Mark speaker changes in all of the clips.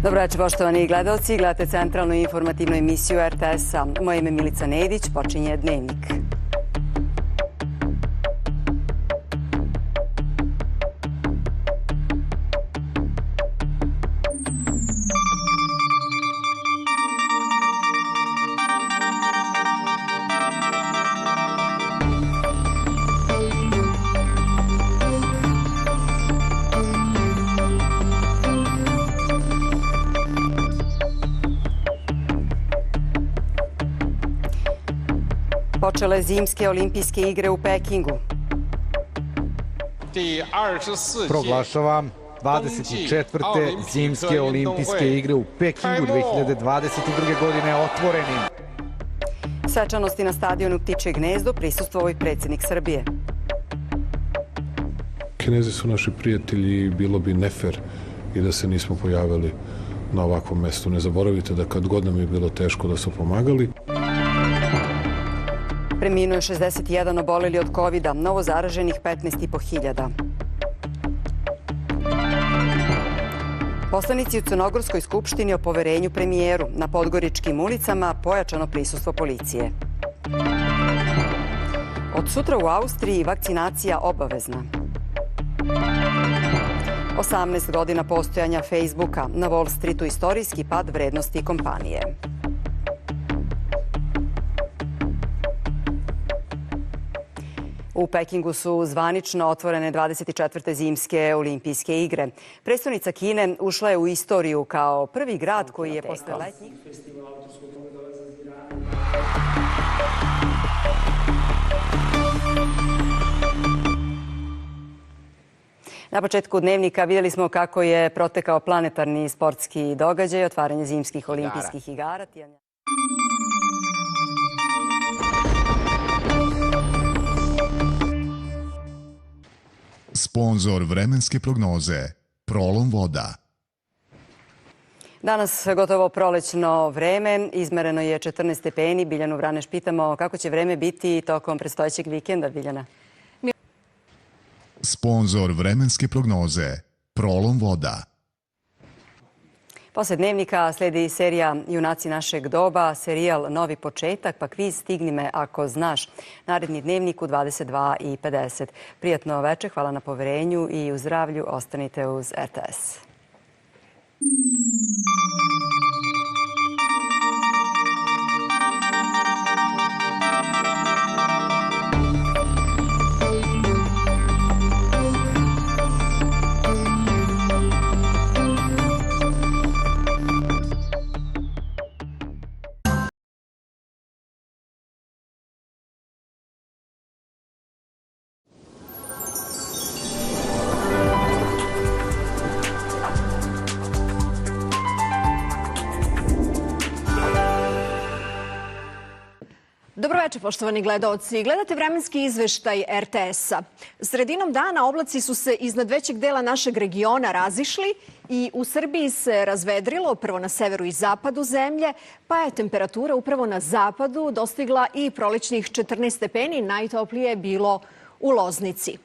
Speaker 1: Dobro večer, poštovani gledalci. Gledate centralnu informativnu emisiju RTS-a. Moje ime je Milica Nedić, počinje Dnevnik. Počele zimske olimpijske igre u Pekingu.
Speaker 2: Proglašavam 24. zimske olimpijske igre u Pekingu 2022. godine otvorenim.
Speaker 1: Svečanosti na stadionu Ptičje gnezdo prisustvovao i predsjednik Srbije.
Speaker 3: Kinezi su naši prijatelji i bilo bi nefer i da se nismo pojavili na ovakvom mestu. Ne zaboravite da kad god nam je bilo teško da su pomagali.
Speaker 1: Preminuo je 61 oboleli od COVID-a, novo zaraženih 15.500. Poslanici u Crnogorskoj skupštini o poverenju premijeru. Na podgoričkim ulicama pojačano prisustvo policije. Od sutra u Austriji vakcinacija obavezna. 18 godina postojanja Facebooka. Na Wall Streetu istorijski pad vrednosti kompanije. U Pekingu su zvanično otvorene 24. zimske olimpijske igre. Prestonica Kine ušla je u istoriju kao prvi grad koji je posle letnjih... Na početku Dnevnika vidjeli smo kako je protekao planetarni sportski događaj, otvaranje zimskih olimpijskih igara.
Speaker 4: Sponzor vremenske prognoze Prolom voda.
Speaker 1: Danas gotovo prolećno vreme, izmereno je 14 stepeni. Biljanu Vraneš pitamo kako će vreme biti tokom predstojećeg vikenda, Biljana.
Speaker 4: Sponzor vremenske prognoze Prolom voda.
Speaker 1: Posle Dnevnika sledi serija Junaci našeg doba, serijal Novi početak, pa kviz Stigni me ako znaš. Naredni Dnevnik u 22:50. Prijatno večer, hvala na poverenju i u zdravlju ostanite uz RTS.
Speaker 5: Dobro večer, poštovani gledaoci. Gledate vremenski izveštaj RTS-a. Sredinom dana oblaci su se iznad većeg dela našeg regiona razišli i u Srbiji se razvedrilo, prvo na severu i zapadu zemlje, pa je temperatura upravo na zapadu dostigla i prolećnih 14 stepeni, najtoplije je bilo u Loznici.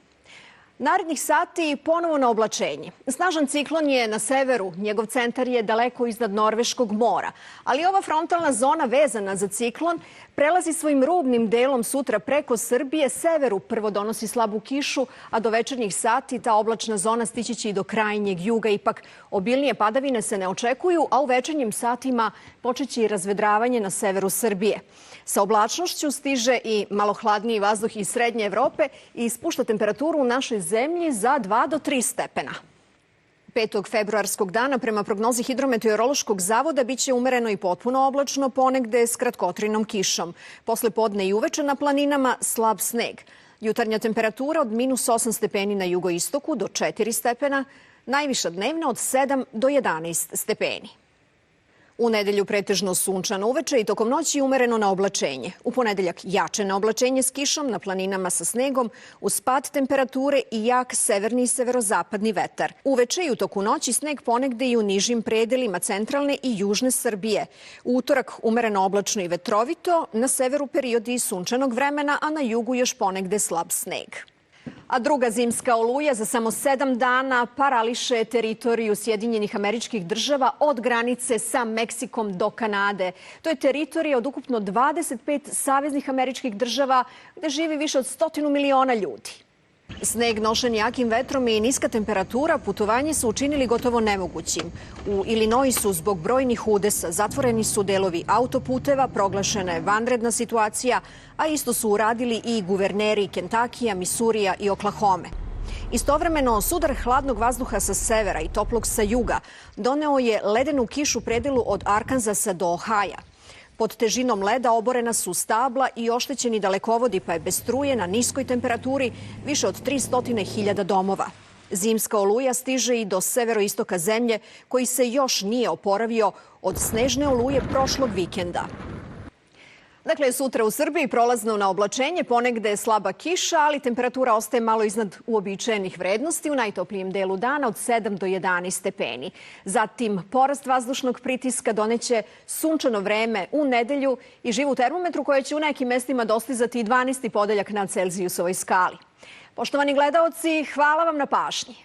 Speaker 5: Narednih sati ponovo na oblačenje. Snažan ciklon je na severu, njegov centar je daleko iznad Norveškog mora, ali ova frontalna zona vezana za ciklon prelazi svojim rubnim delom sutra preko Srbije. Severu prvo donosi slabu kišu, a do večernjih sati ta oblačna zona stići će i do krajnjeg juga. Ipak obilnije padavine se ne očekuju, a u večernjim satima počeće i razvedravanje na severu Srbije. Sa oblačnošću stiže i malo hladniji vazduh iz srednje Evrope i spušta temperaturu u našoj zemlji za 2 do 3 stepena. 5. februarskog dana prema prognozi Hidrometeorološkog zavoda biće umereno i potpuno oblačno, ponegde s kratkotrajnom kišom. Posle podne i uveče na planinama slab sneg. Jutarnja temperatura od -8 stepeni na jugoistoku do 4 stepena, najviša dnevna od 7 do 11 stepeni. U nedelju pretežno sunčano uveče i tokom noći umereno na oblačenje. U ponedeljak jače na oblačenje s kišom, na planinama sa snegom, uz pad temperature i jak severni i severozapadni vetar. Uveče i u toku noći sneg ponegde i u nižim predelima centralne i južne Srbije. U utorak umereno oblačno i vetrovito, na severu periodi sunčanog vremena, a na jugu još ponegde slab sneg. A druga zimska oluja za samo 7 dana parališe teritoriju Sjedinjenih Američkih Država od granice sa Meksikom do Kanade. To je teritorija od ukupno 25 saveznih američkih država gde živi više od 100 miliona ljudi. Sneg nošen jakim vetrom i niska temperatura putovanje su učinili gotovo nemogućim. U Illinoisu zbog brojnih udesa zatvoreni su delovi autoputeva, proglašena je vanredna situacija, a isto su uradili i guverneri Kentakija, Misurija i Oklahome. Istovremeno, sudar hladnog vazduha sa severa i toplog sa juga doneo je ledenu kišu u predelu od Arkansasa do Ohaja. Pod težinom leda oborena su stabla i oštećeni dalekovodi, pa je bez struje na niskoj temperaturi više od 300.000 domova. Zimska oluja stiže i do severoistoka zemlje, koji se još nije oporavio od snežne oluje prošlog vikenda. Dakle, sutra u Srbiji prolazno na oblačenje, ponegde slaba kiša, ali temperatura ostaje malo iznad uobičajenih vrednosti u najtoplijem delu dana od 7 do 11 stepeni. Zatim, porast vazdušnog pritiska doneće sunčano vreme u nedelju i živu termometru koja će u nekim mestima dostizati 12 podeljak na Celzijusovoj skali. Poštovani gledaoci, hvala vam na pažnji.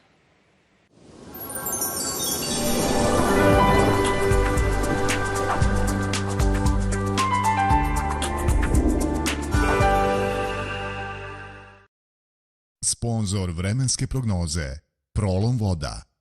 Speaker 4: Sponzor vremenske prognoze Prolom voda.